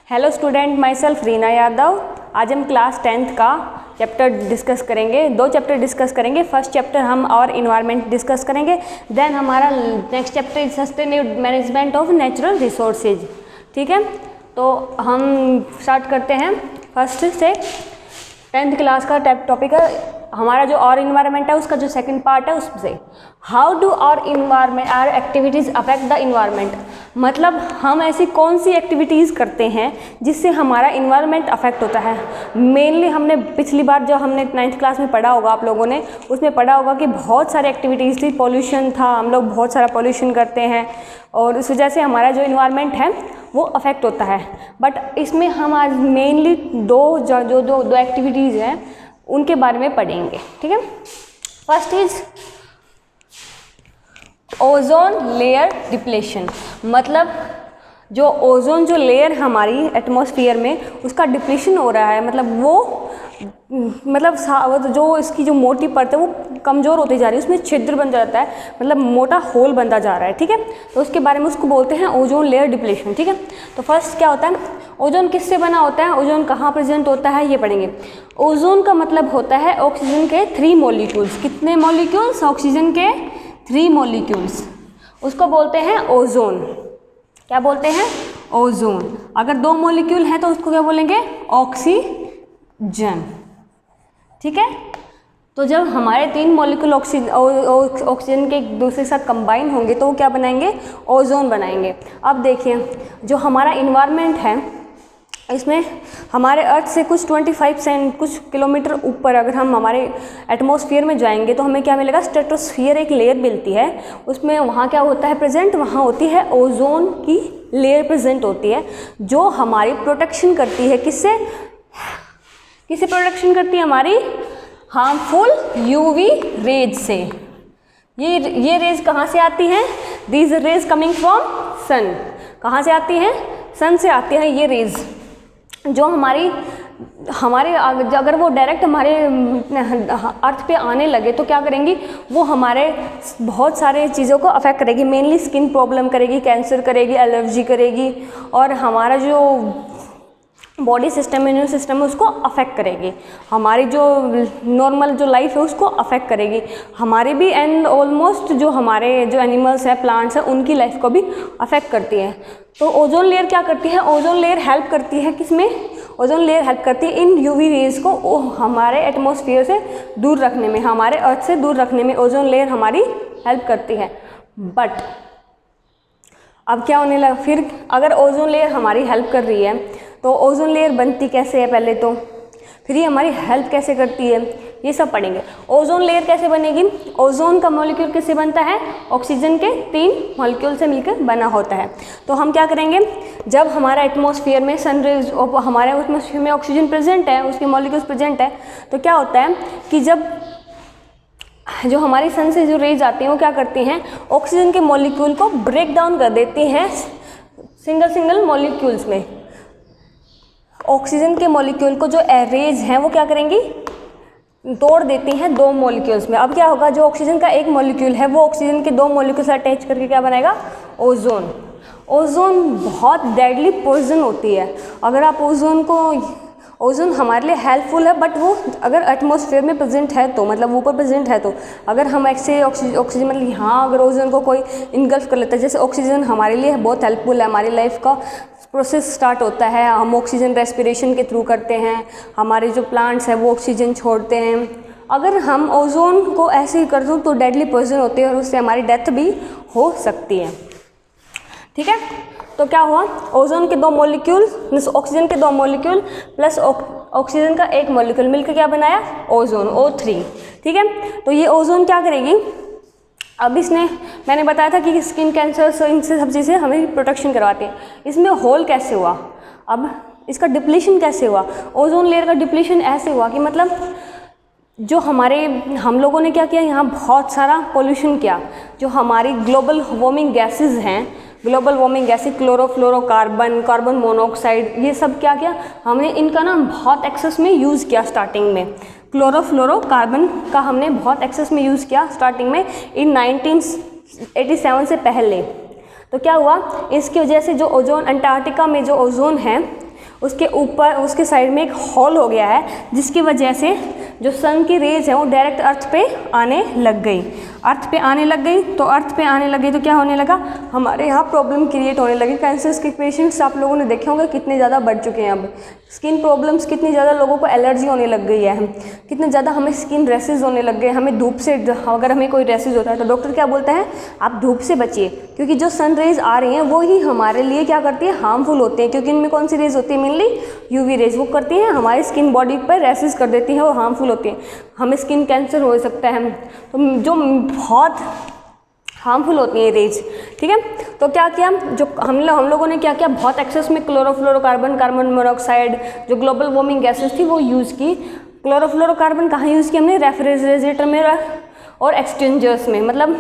Hello student, my self Reena Yadav. आज हम class 10th का चैप्टर डिस्कस करेंगे। दो चैप्टर डिस्कस करेंगे। फर्स्ट चैप्टर हम और इन्वायरमेंट डिस्कस करेंगे। देन हमारा next chapter is sustainable management of natural resources. ठीक है, तो हम स्टार्ट करते हैं फर्स्ट से। 10th क्लास का टॉपिक है हमारा जो और इन्वायरमेंट है, उसका जो सेकंड पार्ट है उससे how do our environment are activities affect the environment. मतलब हम ऐसी कौन सी एक्टिविटीज़ करते हैं जिससे हमारा इन्वायरमेंट अफेक्ट होता है। मेनली हमने पिछली बार जो हमने 9th क्लास में पढ़ा होगा, आप लोगों ने उसमें पढ़ा होगा कि बहुत सारी एक्टिविटीज़ थी। पॉल्यूशन था, हम लोग बहुत सारा पॉल्यूशन करते हैं और इस वजह से हमारा जो इन्वायरमेंट है वो अफेक्ट होता है। बट इसमें हम आज मेनली दो एक्टिविटीज़ हैं उनके बारे में पढ़ेंगे। ठीक है, first is ozone layer depletion. मतलब जो ओजोन जो लेयर हमारी एटमॉस्फेयर में उसका डिप्लेशन हो रहा है, मतलब वो जो इसकी जो मोटी परत है वो कमज़ोर होती जा रही है, उसमें छिद्र बन जाता है, मतलब मोटा होल बनता जा रहा है। ठीक है, तो उसके बारे में उसको बोलते हैं ओजोन लेयर डिप्लेशन। ठीक है, तो फर्स्ट क्या होता है, ओजोन किससे बना होता है, ओजोन कहाँ प्रेजेंट होता है ये पढ़ेंगे। ओजोन का मतलब होता है ऑक्सीजन के 3 मॉलिक्यूल्स। कितने मॉलिक्यूल्स? ऑक्सीजन के 3 मॉलिक्यूल्स, उसको बोलते हैं ओजोन। क्या बोलते हैं? ओजोन। अगर 2 मॉलिक्यूल हैं तो उसको क्या बोलेंगे? ऑक्सीजन। ठीक है, तो जब हमारे 3 मॉलिक्यूल ऑक्सीजन के एक दूसरे के साथ कंबाइन होंगे तो वो क्या बनाएंगे? ओजोन बनाएंगे। अब देखिए, जो हमारा इन्वायरमेंट है इसमें हमारे अर्थ से कुछ 25 किलोमीटर ऊपर अगर हम हमारे एटमॉस्फेयर में जाएंगे तो हमें क्या मिलेगा? स्ट्रेटोस्फियर एक लेयर मिलती है। उसमें वहाँ क्या होता है प्रेजेंट? वहाँ होती है ओजोन की लेयर प्रेजेंट होती है, जो हमारी प्रोटेक्शन करती है। किससे प्रोटेक्शन करती है? हमारी हार्मफुल यूवी रेज से। ये रेज कहाँ से आती हैं? These rays coming from sun. कहाँ से आती हैं? सन से आती हैं ये रेज, जो हमारे अगर वो डायरेक्ट हमारे अर्थ पे आने लगे तो क्या करेंगी? वो हमारे बहुत सारे चीज़ों को अफेक्ट करेगी। मेनली स्किन प्रॉब्लम करेगी, कैंसर करेगी, एलर्जी करेगी, और हमारा जो बॉडी सिस्टम, इम्यून सिस्टम है उसको अफेक्ट करेगी। हमारी जो नॉर्मल जो लाइफ है उसको अफेक्ट करेगी हमारी भी, एंड ऑलमोस्ट जो हमारे जो एनिमल्स हैं, प्लांट्स हैं, उनकी लाइफ को भी अफेक्ट करती है। तो ओजोन लेयर क्या करती है? ओजोन लेयर हेल्प करती है किसमें? ओजोन लेयर हेल्प करती है इन यूवी रेज को हमारे एटमॉस्फेयर से दूर रखने में, हमारे अर्थ से दूर रखने में ओजोन लेयर हमारी हेल्प करती है। बट अब क्या होने लगा फिर? अगर ओजोन लेयर हमारी हेल्प कर रही है तो ओजोन लेयर बनती कैसे है पहले तो, फिर ये हमारी हेल्प कैसे करती है, ये सब पढ़ेंगे। ओजोन लेयर कैसे बनेगी? ओजोन का मॉलिक्यूल किससे बनता है? ऑक्सीजन के 3 मॉलिक्यूल से मिलकर बना होता है। तो हम क्या करेंगे, जब हमारा एटमॉस्फेयर में सनरेज, हमारे एटमॉस्फेयर में ऑक्सीजन प्रेजेंट है, उसके मॉलिक्यूल्स प्रेजेंट है, तो क्या होता है कि जब जो हमारी सन से जो रेज आती हैं वो क्या करती हैं? ऑक्सीजन के मॉलिक्यूल को ब्रेक डाउन कर देती हैं सिंगल मॉलिक्यूल्स में। ऑक्सीजन के मॉलिक्यूल को जो रेज हैं वो क्या करेंगी? तोड़ देती हैं 2 मॉलिक्यूल्स में। अब क्या होगा? जो ऑक्सीजन का एक मॉलिक्यूल है वो ऑक्सीजन के 2 मॉलिक्यूल से अटैच करके क्या बनाएगा? ओजोन। ओजोन बहुत डेडली पॉइजन होती है। अगर आप ओजोन हमारे लिए हेल्पफुल है, बट वो अगर एटमॉस्फेयर में प्रेजेंट है तो, मतलब ऊपर प्रेजेंट है तो, अगर हम ऐसे ऑक्सीजन मतलब यहाँ अगर ओजोन को कोई इनगल्फ कर लेता है, जैसे ऑक्सीजन हमारे लिए बहुत हेल्पफुल है, हमारी लाइफ का प्रोसेस स्टार्ट होता है, हम ऑक्सीजन रेस्पिरेशन के थ्रू करते हैं, हमारे जो प्लांट्स हैं वो ऑक्सीजन छोड़ते हैं। अगर हम ओजोन को ऐसे ही कर दूँ तो डेडली पॉइजन होती है और उससे हमारी डेथ भी हो सकती है। ठीक है, तो क्या हुआ? ओजोन के 2 मॉलिक्यूल, ऑक्सीजन के 2 मॉलिक्यूल प्लस ऑक्सीजन का एक मॉलिक्यूल मिलकर क्या बनाया? Ozone, O3। ठीक है, तो ये ओजोन क्या करेगी? अब मैंने बताया था कि स्किन कैंसर इनसे सब चीज़ें हमें प्रोटेक्शन करवाती है। इसमें होल कैसे हुआ? अब इसका डिप्लीशन कैसे हुआ? ओजोन लेयर का डिप्लीशन ऐसे हुआ कि मतलब जो हम लोगों ने क्या किया, यहाँ बहुत सारा पोल्यूशन किया। जो हमारी ग्लोबल वार्मिंग गैसेज हैं, global warming gases, chlorofluorocarbon, carbon monoxide, ये सब क्या किया हमने? इनका ना बहुत एक्सेस में यूज़ किया स्टार्टिंग में। क्लोरोफ्लोरोकार्बन का हमने बहुत एक्सेस में यूज़ किया स्टार्टिंग में इन 1987 से पहले। तो क्या हुआ, इसकी वजह से जो ओजोन, अंटार्कटिका में जो ओजोन है उसके ऊपर उसके साइड में एक हॉल हो गया है, जिसकी वजह से जो सन की रेज है वो डायरेक्ट अर्थ पे आने लग गई। अर्थ पे आने लग गई तो क्या होने लगा, हमारे यहाँ प्रॉब्लम क्रिएट होने लगी। कैंसर्स के पेशेंट्स आप लोगों ने देखे होंगे कितने ज़्यादा बढ़ चुके हैं। अब स्किन प्रॉब्लम्स कितनी ज़्यादा लोगों को एलर्जी होने लग गई है, कितने ज़्यादा हमें स्किन रैसेज होने लग गए। हमें धूप से, अगर हमें कोई रैसेज होता है तो डॉक्टर क्या बोलता है, आप धूप से बचिए, क्योंकि जो सन रेज आ रही हैं वो ही हमारे लिए क्या करती है, हार्मफुल होती है। क्योंकि इनमें कौन सी रेज होती है, मेनली यूवी रेज, वो करती हैं हमारी स्किन बॉडी पर रैसेज कर देती हैं और हार्मफुल होती है, हमें स्किन कैंसर हो सकता है। तो जो बहुत हार्मफुल होती है रेज, ठीक है। तो क्या किया, जो हम लोगों ने क्या किया, बहुत एक्सेस में क्लोरोफ्लोरोकार्बन, कार्बन मोनोऑक्साइड, जो ग्लोबल वार्मिंग गैसेस थी वो यूज़ की। क्लोरोफ्लोरोकार्बन कहाँ यूज़ किया हमने, रेफ्रिजरेटर में और एक्सचेंजर्स में। मतलब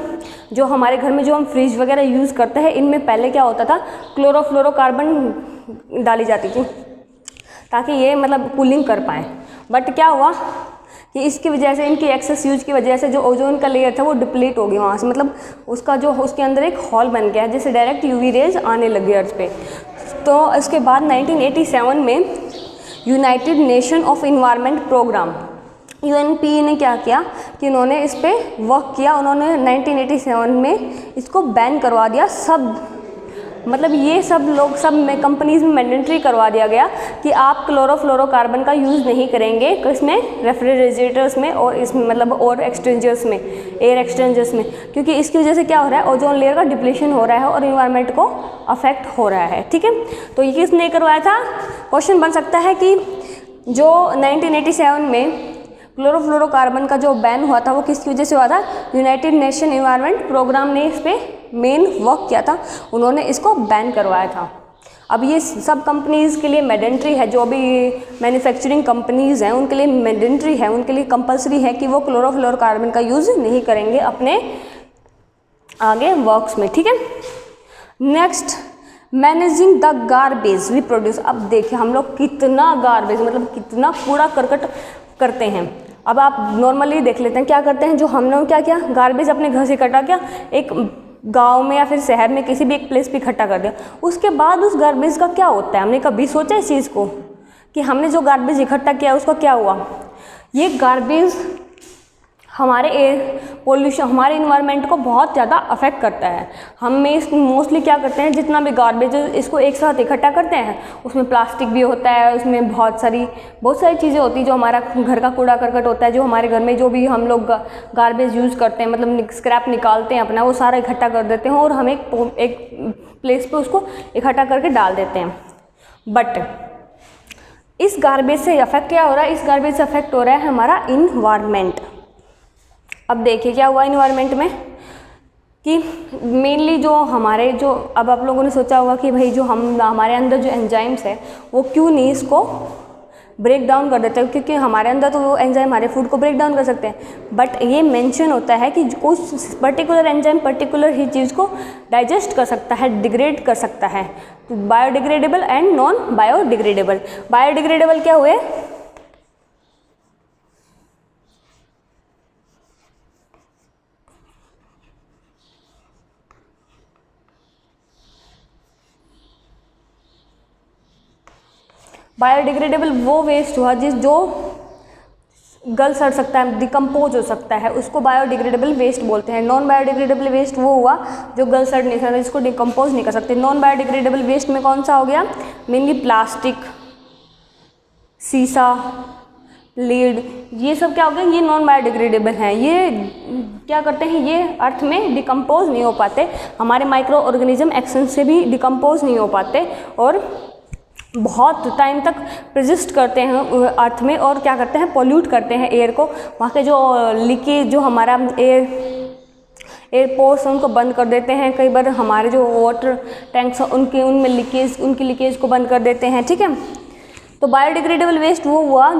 जो हमारे घर में जो हम फ्रिज वगैरह यूज़ करते हैं, इनमें पहले क्या होता था, क्लोरोफ्लोरोकार्बन डाली जाती थी ताकि ये मतलब कूलिंग कर पाएँ। बट क्या हुआ कि इसकी वजह से, इनकी एक्सेस यूज की वजह से जो ओजोन का लेयर था वो डिप्लीट हो गया वहाँ से। मतलब उसका जो उसके अंदर एक हॉल बन गया जिससे डायरेक्ट यूवी रेज आने लगी अर्थ पे। तो इसके बाद 1987 में United Nation of Environment Programme UNP ने क्या किया कि उन्होंने इस पर वर्क किया। उन्होंने 1987 में इसको बैन करवा दिया। सब मतलब ये सब लोग, सब में कंपनीज में मैंडेटरी करवा दिया गया कि आप क्लोरोफ्लोरोकार्बन का यूज़ नहीं करेंगे इसमें, रेफ्रिजरेटर्स में और इसमें मतलब और एक्सचेंजर्स में, एयर एक्सचेंजर्स में, क्योंकि इसकी वजह से क्या हो रहा है, ओजोन लेयर का डिप्लीशन हो रहा है और इन्वायरमेंट को अफेक्ट हो रहा है, ठीक है। तो ये किसने करवाया था, क्वेश्चन बन सकता है कि जो 1987 में क्लोरोफ्लोरोकार्बन का जो बैन हुआ था वो किसकी वजह से हुआ था, यूनाइटेड नेशन इन्वायरमेंट प्रोग्राम ने इस पर मेन वर्क किया था, उन्होंने इसको बैन करवाया था। अब ये सब कंपनीज़ के लिए मैंडेटरी है, जो भी मैन्युफैक्चरिंग कंपनीज़ हैं उनके लिए मैंडेटरी है, उनके लिए कंपलसरी है कि वो क्लोरोफ्लोरोकार्बन का यूज़ नहीं करेंगे अपने आगे वर्क्स में, ठीक है। Next, managing the garbage we produce. अब देखिए हम लोग कितना गार्बेज, मतलब कितना कूड़ा करकट करते हैं। अब आप नॉर्मली देख लेते हैं क्या करते हैं, जो हम लोग क्या किया, गार्बेज अपने घर से इकट्ठा किया, एक गांव में या फिर शहर में किसी भी एक प्लेस पे इकट्ठा कर दिया। उसके बाद उस गार्बेज का क्या होता है, हमने कभी सोचा इस चीज़ को कि हमने जो गार्बेज इकट्ठा किया उसका क्या हुआ। ये गार्बेज हमारे एयर पोल्यूशन, हमारे इन्वायरमेंट को बहुत ज़्यादा अफेक्ट करता है। हम मोस्टली क्या करते हैं, जितना भी गार्बेज इसको एक साथ इकट्ठा करते हैं, उसमें प्लास्टिक भी होता है, उसमें बहुत सारी चीज़ें होती हैं, जो हमारा घर का कूड़ा करकट होता है, जो हमारे घर में जो भी हम लोग गार्बेज यूज़ करते हैं, मतलब स्क्रैप निकालते हैं अपना, वो सारा इकट्ठा कर देते हैं और हम एक प्लेस पे उसको इकट्ठा करके डाल देते हैं। बट इस गार्बेज से अफेक्ट क्या हो रहा है, इस गार्बेज से अफेक्ट हो रहा है हमारा इन्वायरमेंट। अब देखिए क्या हुआ इन्वायरमेंट में कि मेनली जो हमारे जो, अब आप लोगों ने सोचा होगा कि भाई जो हमारे अंदर जो एंजाइम्स है वो क्यों नहीं इसको ब्रेक डाउन कर देते हैं, क्योंकि हमारे अंदर तो वो एंजाइम हमारे फूड को ब्रेक डाउन कर सकते हैं। बट ये मेंशन होता है कि कुछ पर्टिकुलर एंजाइम पर्टिकुलर ही चीज़ को डाइजेस्ट कर सकता है, डिग्रेड कर सकता है। Biodegradable and non biodegradable. Biodegradable क्या हुए, बायोडिग्रेडेबल वो वेस्ट हुआ जो गल सड़ सकता है, डिकम्पोज हो सकता है, उसको बायोडिग्रेडेबल वेस्ट बोलते हैं। नॉन बायोडिग्रेडेबल वेस्ट वो हुआ जो गल सड़ नहीं सकता, जिसको डिकम्पोज नहीं कर सकते। नॉन बायोडिग्रेडेबल वेस्ट में कौन सा हो गया, मेनली प्लास्टिक, शीशा, लीड, ये सब क्या हो गया, ये नॉन बायोडिग्रेडेबल हैं। ये क्या करते हैं, ये अर्थ में डिकम्पोज नहीं हो पाते, हमारे माइक्रो ऑर्गेनिज्म एक्शन से भी डिकम्पोज नहीं हो पाते और बहुत टाइम तक प्रजिस्ट करते हैं अर्थ में और क्या करते हैं, पोल्यूट करते हैं एयर को। वहाँ के जो लीकेज, जो हमारा एयर पोर्स उनको बंद कर देते हैं। कई बार हमारे जो वाटर टैंक्स उनमें उनकी लीकेज को बंद कर देते हैं, ठीक है। तो बायोडिग्रेडेबल वेस्ट वो हुआ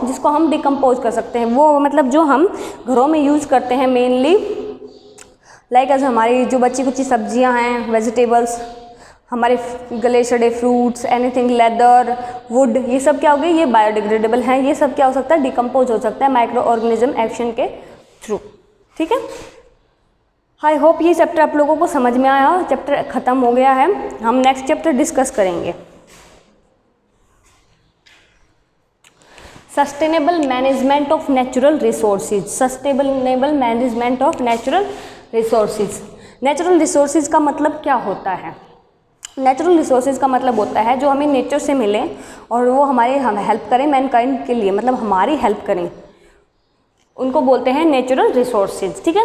जिसको हम डिकम्पोज कर सकते हैं, वो मतलब जो हम घरों में यूज़ करते हैं मेनली, लाइक एज हमारी जो बची कुची सब्जियां हैं, वेजिटेबल्स, हमारे गले सड़े फ्रूट्स, एनीथिंग, लेदर, वुड, ये सब क्या हो गए, ये बायोडिग्रेडेबल हैं। ये सब क्या हो सकता है, डिकम्पोज हो सकता है माइक्रो ऑर्गेनिज्म एक्शन के थ्रू, ठीक है। आई होप ये चैप्टर आप लोगों को समझ में आया। चैप्टर ख़त्म हो गया है, हम नेक्स्ट चैप्टर डिस्कस करेंगे। Sustainable management of natural resources, sustainable management of natural resources. Natural resources का मतलब क्या होता है? नेचुरल रिसोर्सेज का मतलब होता है जो हमें नेचर से मिले और वो हमारी हेल्प करें, मैनकाइंड के लिए, मतलब हमारी हेल्प करें, उनको बोलते हैं नेचुरल रिसोर्सेज। ठीक है,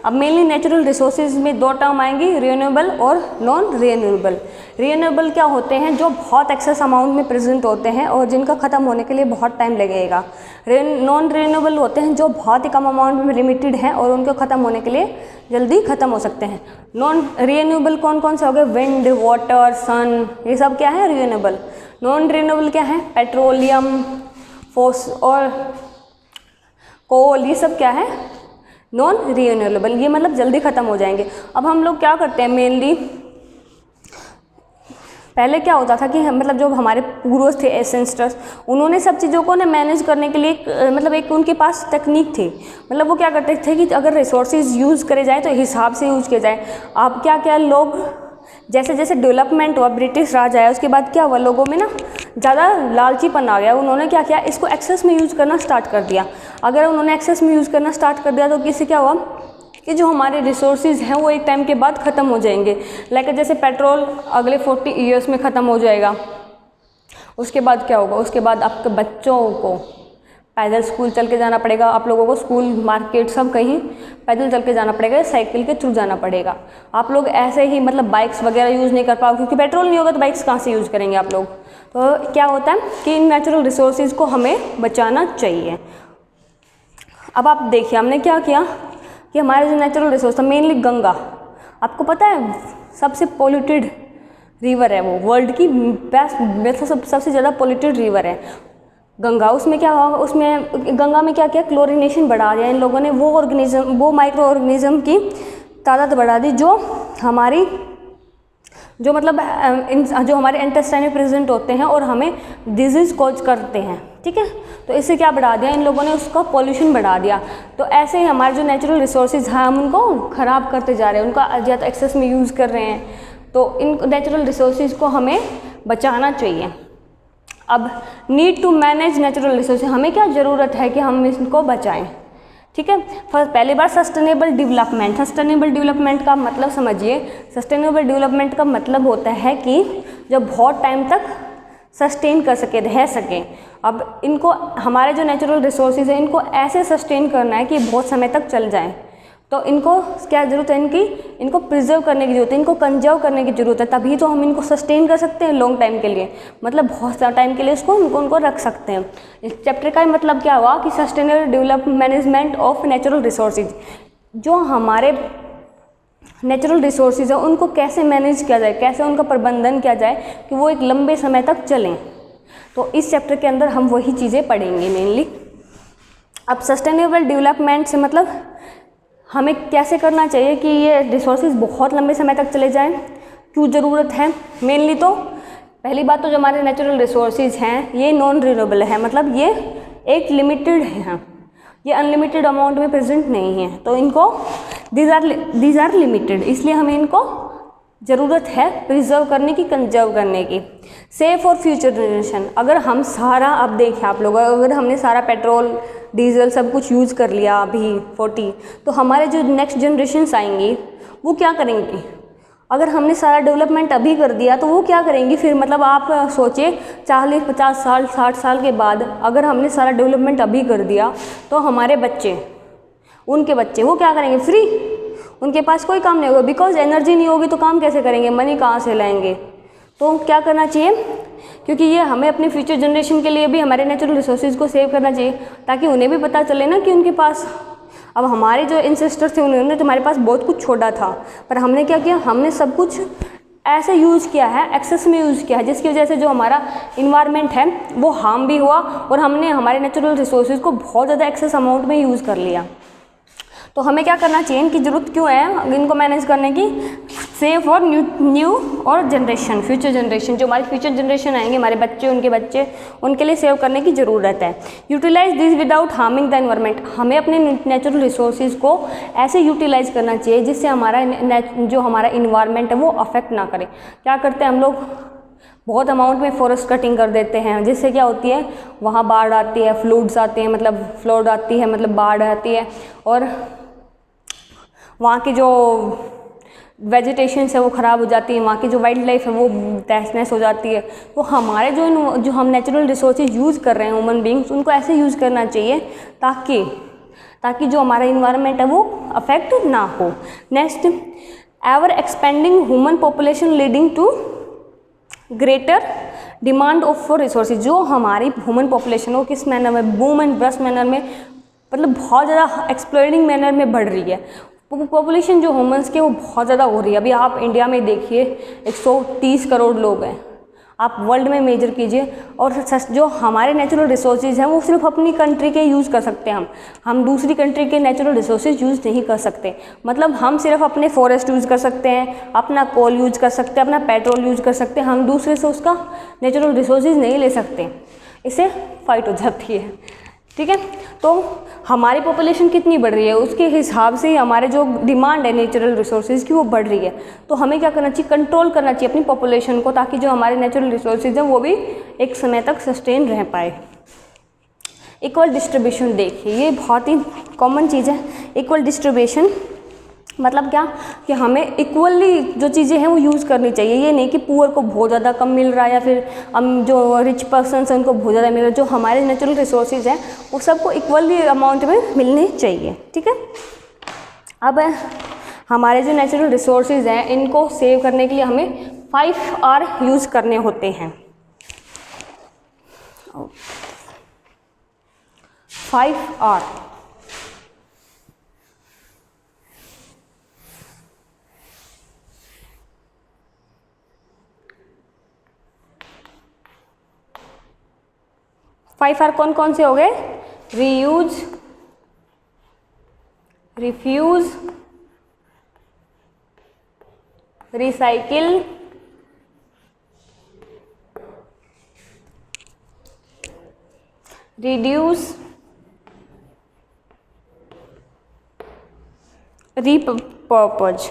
अब मेनली नेचुरल रिसोर्सेज में दो टर्म आएंगी, रिन्यूएबल और नॉन रिन्यूएबल। रिन्यूएबल क्या होते हैं? जो बहुत एक्सेस अमाउंट में प्रेजेंट होते हैं और जिनका ख़त्म होने के लिए बहुत टाइम लगेगा। नॉन रिन्यूएबल होते हैं जो बहुत ही कम अमाउंट में लिमिटेड हैं और उनको ख़त्म होने के लिए जल्दी ख़त्म हो सकते हैं। नॉन रिन्यूएबल कौन कौन से हो गए? विंड, वाटर, सन, ये सब क्या है? रिन्यूएबल। नॉन रिन्यूएबल क्या है? पेट्रोलियम, फोस और कोल, ये सब क्या है? Non renewable. ये मतलब जल्दी ख़त्म हो जाएंगे। अब हम लोग क्या करते हैं मेनली, पहले क्या होता था कि मतलब जो हमारे पूर्वज थे एंसेस्टर्स, उन्होंने सब चीज़ों को ना मैनेज करने के लिए मतलब एक उनके पास टेक्निक थी। मतलब वो क्या करते थे कि अगर रिसोर्सेज यूज़ करे जाए तो हिसाब से यूज़ किया जाए। अब क्या क्या लोग जैसे जैसे डेवलपमेंट हुआ, ब्रिटिश राज आया, उसके बाद क्या हुआ, लोगों में ना ज़्यादा लालचीपन आ गया। उन्होंने क्या किया, इसको एक्सेस में यूज़ करना स्टार्ट कर दिया। अगर उन्होंने एक्सेस में यूज़ करना स्टार्ट कर दिया तो किससे क्या हुआ कि जो हमारे रिसोर्सेज हैं वो एक टाइम के बाद ख़त्म हो जाएंगे। लाइक जैसे पेट्रोल अगले 40 ईयर्स में ख़त्म हो जाएगा। उसके बाद क्या होगा? उसके बाद आपके बच्चों को पैदल स्कूल चल के जाना पड़ेगा। आप लोगों को स्कूल, मार्केट सब कहीं पैदल चल के जाना पड़ेगा, साइकिल के थ्रू जाना पड़ेगा। आप लोग ऐसे ही मतलब बाइक्स वगैरह यूज़ नहीं कर पाओगे क्योंकि पेट्रोल नहीं होगा तो बाइक्स कहाँ से यूज़ करेंगे आप लोग। तो क्या होता है कि इन नेचुरल रिसोर्सेज को हमें बचाना चाहिए। अब आप देखिए हमने क्या किया कि हमारे जो नेचुरल रिसोर्स था मेनली गंगा, आपको पता है सबसे पोल्यूटेड रिवर है वो, वर्ल्ड की बेस्ट सबसे ज़्यादा पोल्यूटेड रिवर है गंगा। उसमें क्या हुआ, उसमें गंगा में क्या किया, क्लोरिनेशन बढ़ा दिया इन लोगों ने। वो ऑर्गेनिज्म, वो माइक्रो ऑर्गेनिज्म की तादाद बढ़ा दी जो हमारी जो मतलब जो हमारे इंटेस्टाइन में प्रेजेंट होते हैं और हमें डिजीज़ कॉज करते हैं। ठीक है, तो इससे क्या बढ़ा दिया इन लोगों ने, उसका पॉल्यूशन बढ़ा दिया। तो ऐसे ही हमारे जो नेचुरल रिसोर्सेज हैं हम उनको ख़राब करते जा रहे हैं, उनका ज़्यादा एक्सेस में यूज़ कर रहे हैं। तो इन नेचुरल रिसोर्सेज को हमें बचाना चाहिए। अब need to manage natural resources, हमें क्या ज़रूरत है कि हम इसको बचाएं। ठीक है, पहली बार सस्टेनेबल डेवलपमेंट। सस्टेनेबल डेवलपमेंट का मतलब समझिए, सस्टेनेबल डेवलपमेंट का मतलब होता है कि जब बहुत टाइम तक सस्टेन कर सके, रह सके। अब इनको हमारे जो नेचुरल रिसोर्सेज हैं इनको ऐसे सस्टेन करना है कि बहुत समय तक चल जाए। तो इनको क्या ज़रूरत है, इनको प्रिजर्व करने की ज़रूरत है, इनको कंजर्व करने की ज़रूरत है, तभी तो हम इनको सस्टेन कर सकते हैं लॉन्ग टाइम के लिए, मतलब बहुत सारा टाइम के लिए इसको उनको रख सकते हैं। इस चैप्टर का मतलब क्या हुआ कि sustainable develop management of natural resources, जो हमारे नेचुरल रिसोर्सेज है उनको कैसे मैनेज किया जाए, कैसे उनका प्रबंधन किया जाए कि वो एक लंबे समय तक चलें। तो इस चैप्टर के अंदर हम वही चीज़ें पढ़ेंगे मेनली। अब सस्टेनेबल डेवलपमेंट से मतलब हमें कैसे करना चाहिए कि ये रिसोर्सेज बहुत लंबे समय तक चले जाएं, क्यों ज़रूरत है। मेनली तो पहली बात तो जो हमारे नेचुरल रिसोर्सेज हैं ये नॉन रिन्यूएबल है, मतलब ये एक लिमिटेड है, ये अनलिमिटेड अमाउंट में प्रेजेंट नहीं है। तो इनको दीज आर लिमिटेड, इसलिए हमें इनको ज़रूरत है प्रिजर्व करने की, कंजर्व करने की। सेफ फॉर फ्यूचर जनरेशन, अगर हम सारा, अब देखिए आप लोग, अगर हमने सारा पेट्रोल डीजल सब कुछ यूज़ कर लिया अभी 40, तो हमारे जो नेक्स्ट जनरेशन्स आएंगी वो क्या करेंगी। अगर हमने सारा डेवलपमेंट अभी कर दिया तो वो क्या करेंगी फिर, मतलब आप सोचिए 40, 50 साल, 60 साल के बाद अगर हमने सारा डेवलपमेंट अभी कर दिया तो हमारे बच्चे, उनके बच्चे वो क्या करेंगे, फ्री, उनके पास कोई काम नहीं होगा, बिकॉज एनर्जी नहीं होगी तो काम कैसे करेंगे, मनी कहाँ से लाएंगे। तो क्या करना चाहिए, क्योंकि ये हमें अपने फ्यूचर जनरेशन के लिए भी हमारे नेचुरल रिसोर्सेज को सेव करना चाहिए, ताकि उन्हें भी पता चले ना कि उनके पास, अब हमारे जो इंसेस्टर्स थे उन्होंने तो हमारे पास बहुत कुछ छोड़ा था, पर हमने क्या किया, हमने सब कुछ ऐसे यूज़ किया है, एक्सेस में यूज़ किया है, जिसकी वजह से जो हमारा इन्वायरमेंट है वो हार्म भी हुआ और हमने हमारे नेचुरल रिसोर्सेज को बहुत ज़्यादा एक्सेस अमाउंट में यूज़ कर लिया। तो हमें क्या करना चाहिए, इनकी ज़रूरत क्यों है इनको मैनेज करने की, सेव फॉर न्यू और जनरेशन, फ्यूचर जनरेशन, जो हमारे फ्यूचर जनरेशन आएंगे, हमारे बच्चे, उनके बच्चे, उनके लिए सेव करने की ज़रूरत है। Utilise this without harming the environment, हमें अपने नेचुरल रिसोर्सेज को ऐसे यूटिलाइज करना चाहिए जिससे हमारा जो हमारा इन्वायरमेंट है वो अफेक्ट ना करे। क्या करते हैं हम लोग, बहुत अमाउंट में फॉरेस्ट कटिंग कर देते हैं, जिससे क्या होती है वहाँ बाढ़ आती है, फ्लूड्स आते हैं, मतलब फ्लड आती है, मतलब बाढ़ आती है, और वहाँ की जो वेजिटेशन है वो ख़राब हो जाती है, वहाँ की जो वाइल्ड लाइफ है वो तहस नहस हो जाती है। तो हमारे जो हम नेचुरल रिसोर्सेज यूज़ कर रहे हैं ह्यूमन बींग्स, उनको ऐसे यूज़ करना चाहिए ताकि जो हमारा इन्वायरमेंट है वो अफेक्ट ना हो। Next, ever expanding human population leading to greater demand of for resources. जो हमारी ह्यूमन पॉपुलेशन हो किस मैनर में, बूम एंड बस्ट मैनर में, मतलब बहुत ज़्यादा एक्सप्लोडिंग मैनर में बढ़ रही है। पॉपुलेशन जो ह्यूमंस की वो बहुत ज़्यादा हो रही है। अभी आप इंडिया में देखिए 130 करोड़ लोग हैं, आप वर्ल्ड में मेजर कीजिए, और जो हमारे नेचुरल रिसोर्सेज हैं वो सिर्फ अपनी कंट्री के यूज़ कर सकते हैं। हम दूसरी कंट्री के नेचुरल रिसोर्सेज यूज़ नहीं कर सकते। मतलब हम सिर्फ अपने फॉरेस्ट यूज़ कर सकते हैं, अपना कोल यूज़ कर सकते हैं, अपना पेट्रोल यूज़ कर सकते हैं, हम दूसरे से उसका नेचुरल रिसोर्सेज नहीं ले सकते, इससे फाइट हो जाती है। ठीक है, तो हमारी पॉपुलेशन कितनी बढ़ रही है उसके हिसाब से हमारे जो डिमांड है नेचुरल रिसोर्सेज की वो बढ़ रही है। तो हमें क्या करना चाहिए, कंट्रोल करना चाहिए अपनी पॉपुलेशन को, ताकि जो हमारे नेचुरल रिसोर्सेज हैं वो भी एक समय तक सस्टेन रह पाए। इक्वल डिस्ट्रीब्यूशन, देखिए ये बहुत ही कॉमन चीज़ है। इक्वल डिस्ट्रीब्यूशन मतलब क्या कि हमें इक्वली जो चीज़ें हैं वो यूज़ करनी चाहिए। ये नहीं कि पुअर को बहुत ज़्यादा कम मिल रहा है या फिर हम जो रिच पर्सन्स हैं उनको बहुत ज़्यादा मिल रहा है। जो हमारे नेचुरल रिसोर्सेज हैं वो सबको इक्वली अमाउंट में मिलने चाहिए। ठीक है, अब हमारे जो नेचुरल रिसोर्सेज हैं इनको सेव करने के लिए हमें 5R यूज़ करने होते हैं। 5R। 5R कौन कौन से हो गए, reuse, refuse, recycle, reduce, repurpose.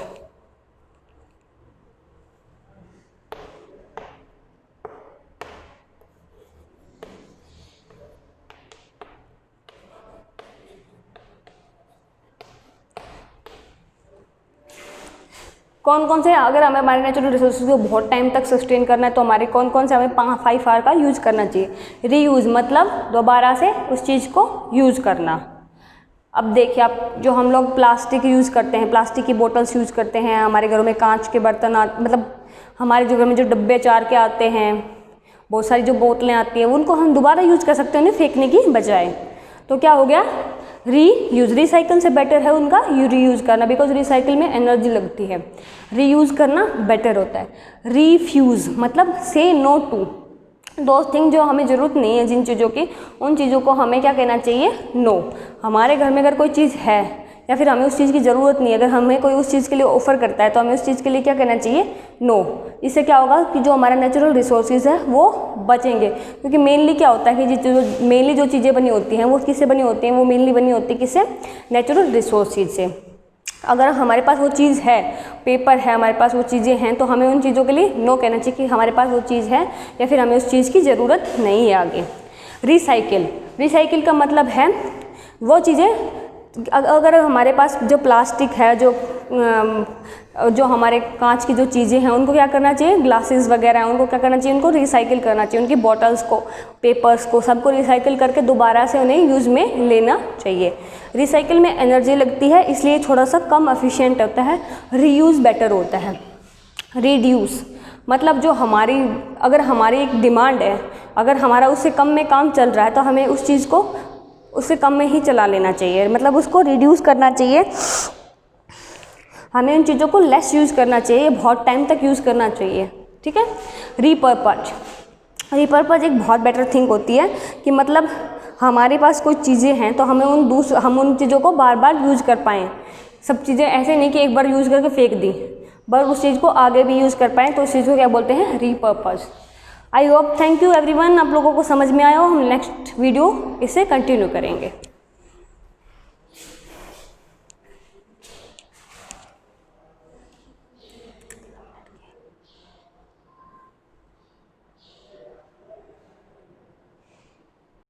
कौन कौन से, अगर हमें हमारे नेचुरल रिसोर्सेज को बहुत टाइम तक सस्टेन करना है तो हमारे कौन कौन से हमें 5R का यूज़ करना चाहिए। रीयूज़ मतलब दोबारा से उस चीज़ को यूज़ करना। अब देखिए आप, जो हम लोग प्लास्टिक यूज़ करते हैं, प्लास्टिक की बोटल्स यूज़ करते हैं, हमारे घरों में कांच के बर्तन मतलब हमारे जो घर में जो डब्बे चार के आते हैं, बहुत सारी जो बोतलें आती हैं उनको हम दोबारा यूज़ कर सकते हैं उन्हें फेंकने की बजाय। तो क्या हो गया, रीयूज़। रिसाइकिल से बेटर है उनका रीयूज़ करना, बिकॉज रिसाइकिल में एनर्जी लगती है, रीयूज़ करना बेटर होता है। रीफ्यूज़ मतलब से नो टू दो थिंग, जो हमें ज़रूरत नहीं है जिन चीज़ों की, उन चीज़ों को हमें क्या कहना चाहिए, नो। हमारे घर में अगर कोई चीज़ है या फिर हमें उस चीज़ की ज़रूरत नहीं है, अगर हमें कोई उस चीज़ के लिए ऑफ़र करता है तो हमें उस चीज़ के लिए क्या कहना चाहिए, नो। इससे क्या होगा कि जो हमारा नेचुरल रिसोर्सेज है वो बचेंगे, क्योंकि मेनली क्या होता है कि मेनली जो चीज़ें बनी होती हैं वो किससे बनी होती हैं, वो मेनली बनी होती है किससे, नेचुरल रिसोर्सेज से। अगर हमारे पास वो चीज़ है, पेपर है, हमारे पास वो चीज़ें हैं, तो हमें उन चीज़ों के लिए नो कहना चाहिए कि हमारे पास वो चीज़ है या फिर हमें उस चीज़ की ज़रूरत नहीं है आगे। रिसाइकिल, रिसाइकिल का मतलब है वो चीज़ें, अगर हमारे पास जो प्लास्टिक है, जो हमारे कांच की जो चीज़ें हैं उनको क्या करना चाहिए, ग्लासेस वगैरह हैं उनको क्या करना चाहिए, उनको रिसाइकिल करना चाहिए, उनकी बॉटल्स को, पेपर्स को, सबको रिसाइकिल करके दोबारा से उन्हें यूज़ में लेना चाहिए। रिसाइकिल में एनर्जी लगती है इसलिए थोड़ा सा कम एफिशिएंट होता है, रीयूज़ बेटर होता है। रिड्यूस मतलब जो हमारी, अगर हमारी एक डिमांड है, अगर हमारा उससे कम में काम चल रहा है तो हमें उस चीज़ को उससे कम में ही चला लेना चाहिए, मतलब उसको रिड्यूस करना चाहिए, हमें उन चीज़ों को लेस यूज़ करना चाहिए, बहुत टाइम तक यूज़ करना चाहिए। ठीक है। रिपर्पज, रिपर्पज एक बहुत बेटर थिंग होती है कि मतलब हमारे पास कुछ चीज़ें हैं तो हमें हम उन चीज़ों को बार बार यूज़ कर पाएँ। सब चीज़ें ऐसे नहीं कि एक बार यूज़ करके फेंक दी, बस उस चीज़ को आगे भी यूज़ कर पाएँ, तो उस चीज़ को क्या बोलते हैं, repurpose. I hope, thank you everyone, आप लोगों को समझ में आया हो। हम नेक्स्ट वीडियो इसे कंटिन्यू करेंगे।